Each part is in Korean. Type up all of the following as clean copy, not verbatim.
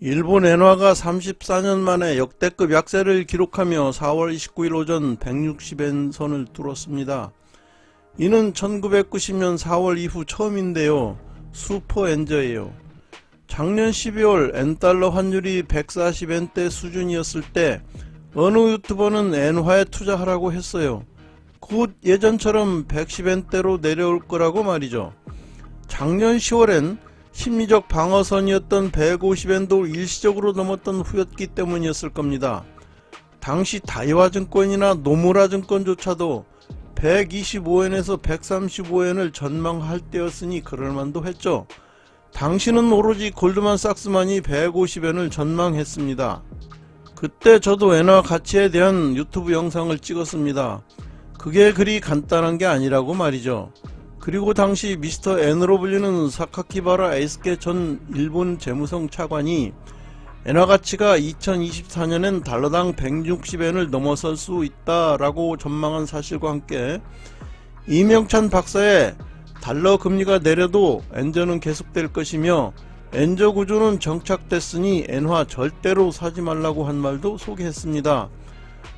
일본 엔화가 34년 만에 역대급 약세를 기록하며 4월 29일 오전 160엔 선을 뚫었습니다. 이는 1990년 4월 이후 처음인데요. 슈퍼엔저예요. 작년 12월 엔달러 환율이 140엔대 수준이었을 때 어느 유튜버는 엔화에 투자하라고 했어요. 곧 예전처럼 110엔대로 내려올 거라고 말이죠. 작년 10월엔 심리적 방어선이었던 150엔도 일시적으로 넘었던 후였기 때문이었을 겁니다. 당시 다이와증권이나 노무라증권조차도 125엔에서 135엔을 전망할 때였으니 그럴만도 했죠. 당시는 오로지 골드만삭스만이 150엔을 전망했습니다. 그때 저도 엔화 가치에 대한 유튜브 영상을 찍었습니다. 그게 그리 간단한 게 아니라고 말이죠. 그리고 당시 미스터 N으로 불리는 사카키바라 에이스케 전 일본 재무성 차관이 엔화 가치가 2024년엔 달러당 160엔을 넘어설 수 있다라고 전망한 사실과 함께 이명찬 박사의 달러 금리가 내려도 엔저는 계속될 것이며 엔저 구조는 정착됐으니 엔화 절대로 사지 말라고 한 말도 소개했습니다.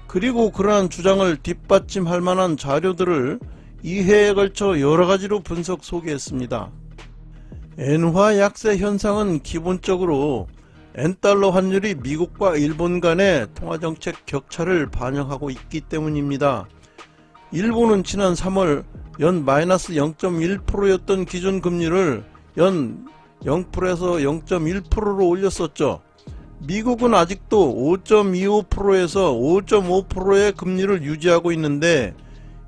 그리고 그러한 주장을 뒷받침할 만한 자료들을 2회에 걸쳐 여러가지로 분석 소개했습니다. 엔화 약세 현상은 기본적으로 엔달러 환율이 미국과 일본 간의 통화정책 격차를 반영하고 있기 때문입니다. 일본은 지난 3월 연 마이너스 0.1%였던 기준금리를 연 0%에서 0.1%로 올렸었죠. 미국은 아직도 5.25%에서 5.5%의 금리를 유지하고 있는데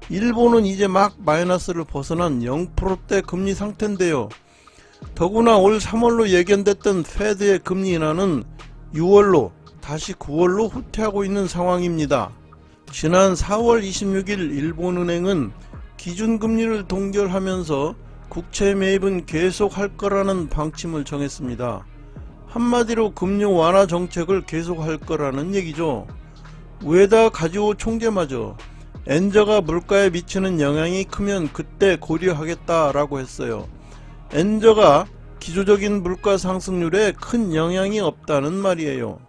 일본은 이제 막 마이너스를 벗어난 0%대 금리 상태인데요. 더구나 올 3월로 예견됐던 페드의 금리 인하는 6월로 다시 9월로 후퇴하고 있는 상황입니다. 지난 4월 26일 일본은행은 기준금리를 동결하면서 국채 매입은 계속할 거라는 방침을 정했습니다. 한마디로 금융 완화 정책을 계속할 거라는 얘기죠. 우에다 가지오 총재마저 엔저가 물가에 미치는 영향이 크면 그때 고려하겠다라고 했어요. 엔저가 기조적인 물가 상승률에 큰 영향이 없다는 말이에요.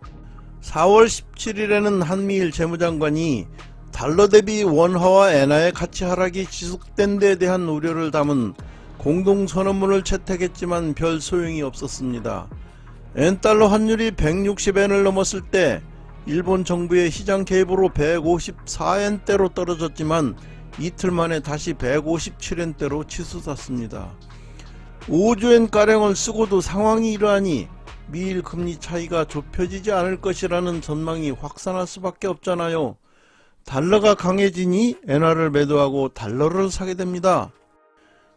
4월 17일에는 한미일 재무장관이 달러 대비 원화와 엔화의 가치 하락이 지속된 데 대한 우려를 담은 공동선언문을 채택했지만 별 소용이 없었습니다. 엔달러 환율이 160엔을 넘었을 때 일본 정부의 시장 개입으로 154엔대로 떨어졌지만 이틀 만에 다시 157엔대로 치솟았습니다. 5조엔가량을 쓰고도 상황이 이러하니 미일 금리 차이가 좁혀지지 않을 것이라는 전망이 확산할 수밖에 없잖아요. 달러가 강해지니 엔화를 매도하고 달러를 사게 됩니다.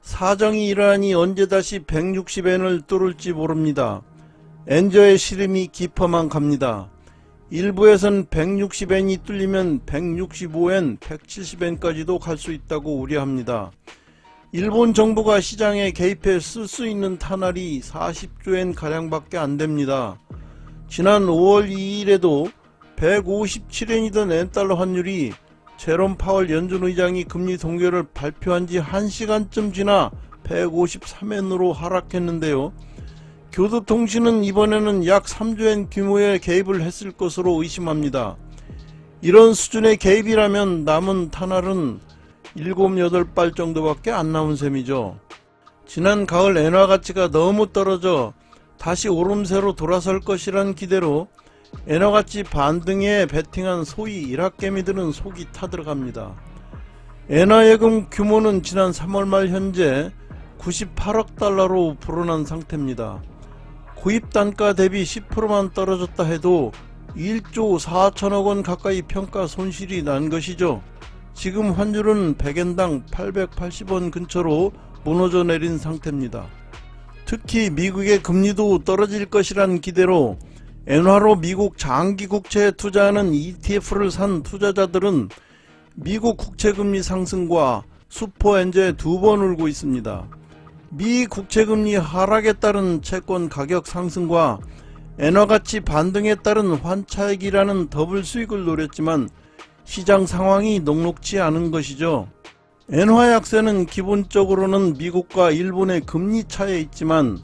사정이 이러하니 언제 다시 160엔을 뚫을지 모릅니다. 엔저의 시름이 깊어만 갑니다. 일부에선 160엔이 뚫리면 165엔, 170엔까지도 갈 수 있다고 우려합니다. 일본 정부가 시장에 개입해 쓸 수 있는 탄알이 40조엔 가량밖에 안됩니다. 지난 5월 2일에도 157엔이던 엔달러 환율이 제롬 파월 연준 의장이 금리 동결을 발표한 지 1시간쯤 지나 153엔으로 하락했는데요. 교도통신은 이번에는 약 3조엔 규모의 개입을 했을 것으로 의심합니다. 이런 수준의 개입이라면 남은 탄알은 7, 8발 정도밖에 안 나온 셈이죠. 지난 가을 엔화 가치가 너무 떨어져 다시 오름세로 돌아설 것이란 기대로 엔화 가치 반등에 베팅한 소위 일학개미들은 속이 타들어갑니다. 엔화 예금 규모는 지난 3월 말 현재 98억 달러로 불어난 상태입니다. 구입 단가 대비 10%만 떨어졌다 해도 1조 4천억 원 가까이 평가 손실이 난 것이죠. 지금 환율은 100엔당 880원 근처로 무너져 내린 상태입니다. 특히 미국의 금리도 떨어질 것이란 기대로 엔화로 미국 장기 국채에 투자하는 ETF를 산 투자자들은 미국 국채금리 상승과 슈퍼엔저에 2번 울고 있습니다. 미 국채금리 하락에 따른 채권 가격 상승과 엔화가치 반등에 따른 환차익이라는 더블 수익을 노렸지만 시장 상황이 녹록지 않은 것이죠. 엔화 약세는 기본적으로는 미국과 일본의 금리 차에 있지만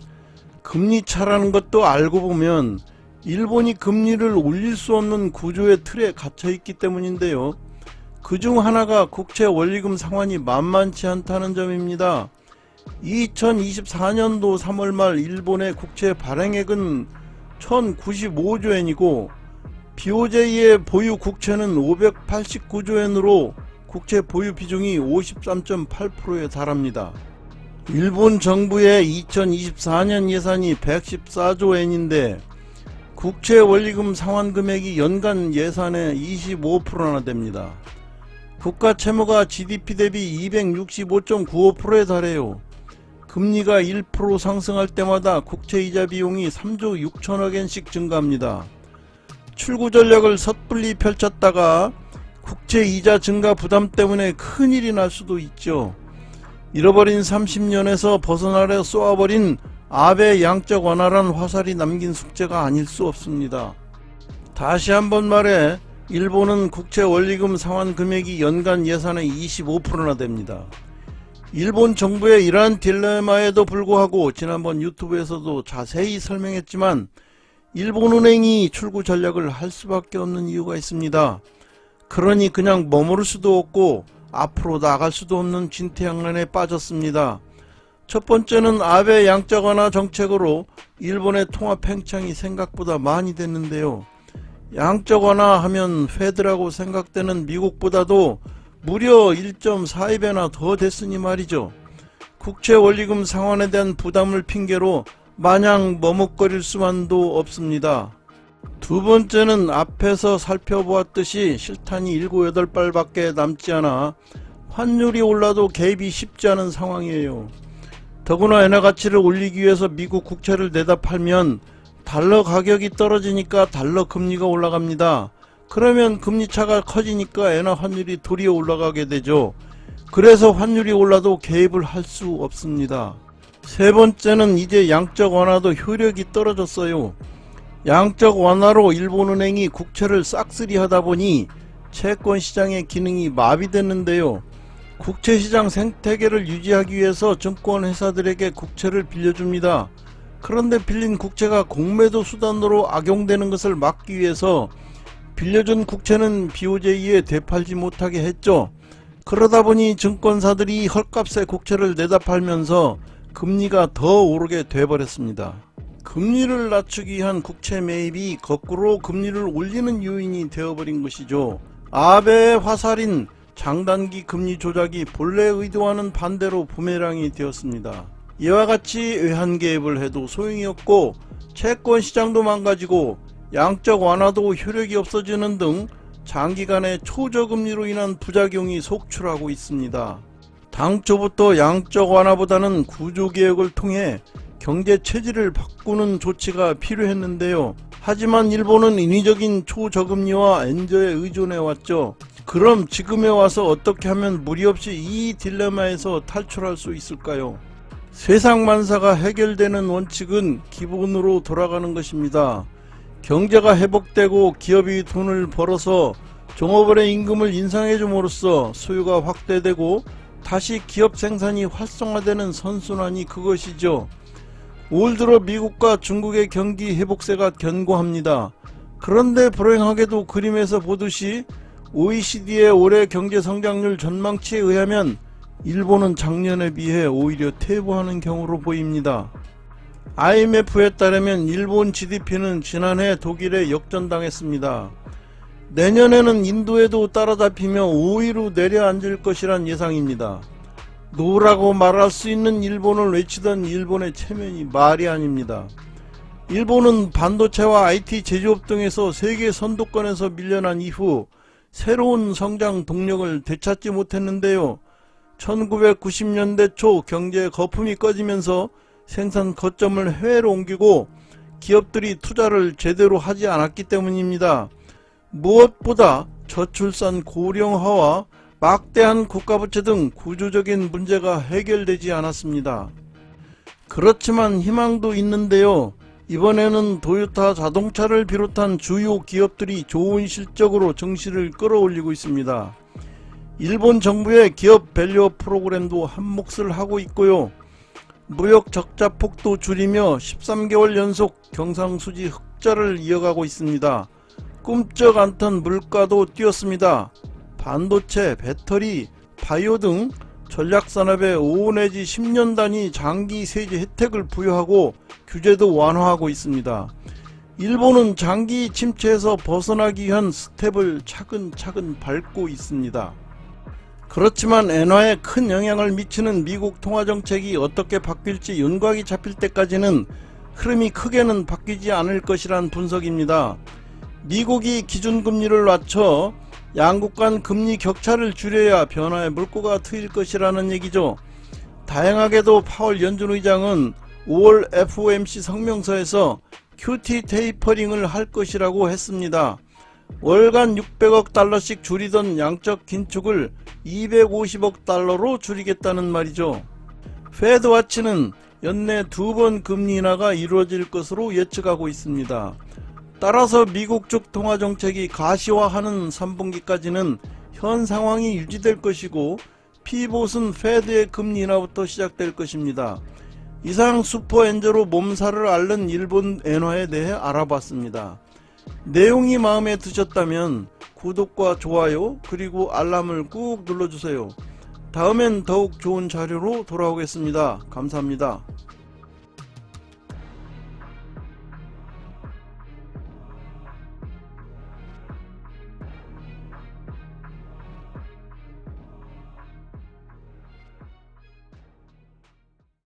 금리 차라는 것도 알고 보면 일본이 금리를 올릴 수 없는 구조의 틀에 갇혀 있기 때문인데요. 그중 하나가 국채 원리금 상환이 만만치 않다는 점입니다. 2024년도 3월 말 일본의 국채 발행액은 1095조엔이고 BOJ의 보유 국채는 589조엔으로 국채 보유 비중이 53.8%에 달합니다. 일본 정부의 2024년 예산이 114조엔인데 국채 원리금 상환 금액이 연간 예산의 25%나 됩니다. 국가 채무가 GDP 대비 265.95%에 달해요. 금리가 1% 상승할 때마다 국채 이자 비용이 3조 6천억엔씩 증가합니다. 출구 전략을 섣불리 펼쳤다가 국채 이자 증가 부담 때문에 큰일이 날 수도 있죠. 잃어버린 30년에서 벗어나려 쏘아버린 아베 양적 완화란 화살이 남긴 숙제가 아닐 수 없습니다. 다시 한번 말해 일본은 국채 원리금 상환 금액이 연간 예산의 25%나 됩니다. 일본 정부의 이러한 딜레마에도 불구하고 지난번 유튜브에서도 자세히 설명했지만 일본은행이 출구 전략을 할 수밖에 없는 이유가 있습니다. 그러니 그냥 머무를 수도 없고 앞으로 나갈 수도 없는 진퇴양난에 빠졌습니다. 첫 번째는 아베 양적 완화 정책으로 일본의 통화 팽창이 생각보다 많이 됐는데요. 양적 완화하면 페드라고 생각되는 미국보다도 무려 1.42배나 더 됐으니 말이죠. 국채 원리금 상환에 대한 부담을 핑계로 마냥 머뭇거릴 수만도 없습니다. 두 번째는 앞에서 살펴보았듯이 실탄이 7, 8발밖에 남지 않아 환율이 올라도 개입이 쉽지 않은 상황이에요. 더구나 엔화 가치를 올리기 위해서 미국 국채를 내다 팔면 달러 가격이 떨어지니까 달러 금리가 올라갑니다. 그러면 금리 차가 커지니까 엔화 환율이 도리어 올라가게 되죠. 그래서 환율이 올라도 개입을 할 수 없습니다. 세 번째는 이제 양적 완화도 효력이 떨어졌어요. 양적 완화로 일본은행이 국채를 싹쓸이 하다 보니 채권시장의 기능이 마비됐는데요. 국채시장 생태계를 유지하기 위해서 증권회사들에게 국채를 빌려줍니다. 그런데 빌린 국채가 공매도 수단으로 악용되는 것을 막기 위해서 빌려준 국채는 BOJ에 되팔지 못하게 했죠. 그러다 보니 증권사들이 헐값에 국채를 내다 팔면서 금리가 더 오르게 돼버렸습니다. 금리를 낮추기 위한 국채 매입이 거꾸로 금리를 올리는 요인이 되어버린 것이죠. 아베의 화살인 장단기 금리 조작이 본래 의도와는 반대로 부메랑이 되었습니다. 이와 같이 외환 개입을 해도 소용이 없고 채권시장도 망가지고 양적 완화도 효력이 없어지는 등 장기간의 초저금리로 인한 부작용이 속출하고 있습니다. 당초부터 양적 완화보다는 구조개혁을 통해 경제 체질을 바꾸는 조치가 필요했는데요. 하지만 일본은 인위적인 초저금리와 엔저에 의존해왔죠. 그럼 지금에 와서 어떻게 하면 무리 없이 이 딜레마에서 탈출할 수 있을까요? 세상만사가 해결되는 원칙은 기본으로 돌아가는 것입니다. 경제가 회복되고 기업이 돈을 벌어서 종업원의 임금을 인상해줌으로써 수요가 확대되고 다시 기업 생산이 활성화되는 선순환이 그것이죠. 올 들어 미국과 중국의 경기 회복세가 견고합니다. 그런데 불행하게도 그림에서 보듯이 OECD의 올해 경제 성장률 전망치에 의하면 일본은 작년에 비해 오히려 퇴보하는 경우로 보입니다. IMF에 따르면 일본 GDP는 지난해 독일에 역전당했습니다. 내년에는 인도에도 따라잡히며 5위로 내려앉을 것이란 예상입니다. 노라고 말할 수 있는 일본을 외치던 일본의 체면이 말이 아닙니다. 일본은 반도체와 IT 제조업 등에서 세계 선두권에서 밀려난 이후 새로운 성장 동력을 되찾지 못했는데요. 1990년대 초 경제 거품이 꺼지면서 생산 거점을 해외로 옮기고 기업들이 투자를 제대로 하지 않았기 때문입니다. 무엇보다 저출산 고령화와 막대한 국가부채 등 구조적인 문제가 해결되지 않았습니다. 그렇지만 희망도 있는데요. 이번에는 도요타 자동차를 비롯한 주요 기업들이 좋은 실적으로 증시를 끌어올리고 있습니다. 일본 정부의 기업 밸류업 프로그램도 한몫을 하고 있고요. 무역 적자 폭도 줄이며 13개월 연속 경상수지 흑자를 이어가고 있습니다. 꿈쩍 않던 물가도 뛰었습니다. 반도체, 배터리, 바이오 등 전략산업에 5 내지 10년 단위 장기 세제 혜택을 부여하고 규제도 완화하고 있습니다. 일본은 장기 침체에서 벗어나기 위한 스텝을 차근차근 밟고 있습니다. 그렇지만 엔화에 큰 영향을 미치는 미국 통화정책이 어떻게 바뀔지 윤곽이 잡힐 때까지는 흐름이 크게는 바뀌지 않을 것이란 분석입니다. 미국이 기준금리를 낮춰 양국 간 금리 격차를 줄여야 변화의 물꼬가 트일 것이라는 얘기죠. 다행하게도 파월 연준 의장은 5월 FOMC 성명서에서 QT 테이퍼링을 할 것이라고 했습니다. 월간 600억 달러씩 줄이던 양적 긴축을 250억 달러로 줄이겠다는 말이죠. 페드와치는 연내 2번 금리 인하가 이루어질 것으로 예측하고 있습니다. 따라서 미국 쪽 통화정책이 가시화하는 3분기까지는 현 상황이 유지될 것이고 피봇은 페드의 금리 인하부터 시작될 것입니다. 이상 슈퍼엔저로 몸살을 앓는 일본 엔화에 대해 알아봤습니다. 내용이 마음에 드셨다면 구독과 좋아요 그리고 알람을 꾹 눌러주세요. 다음엔 더욱 좋은 자료로 돌아오겠습니다. 감사합니다.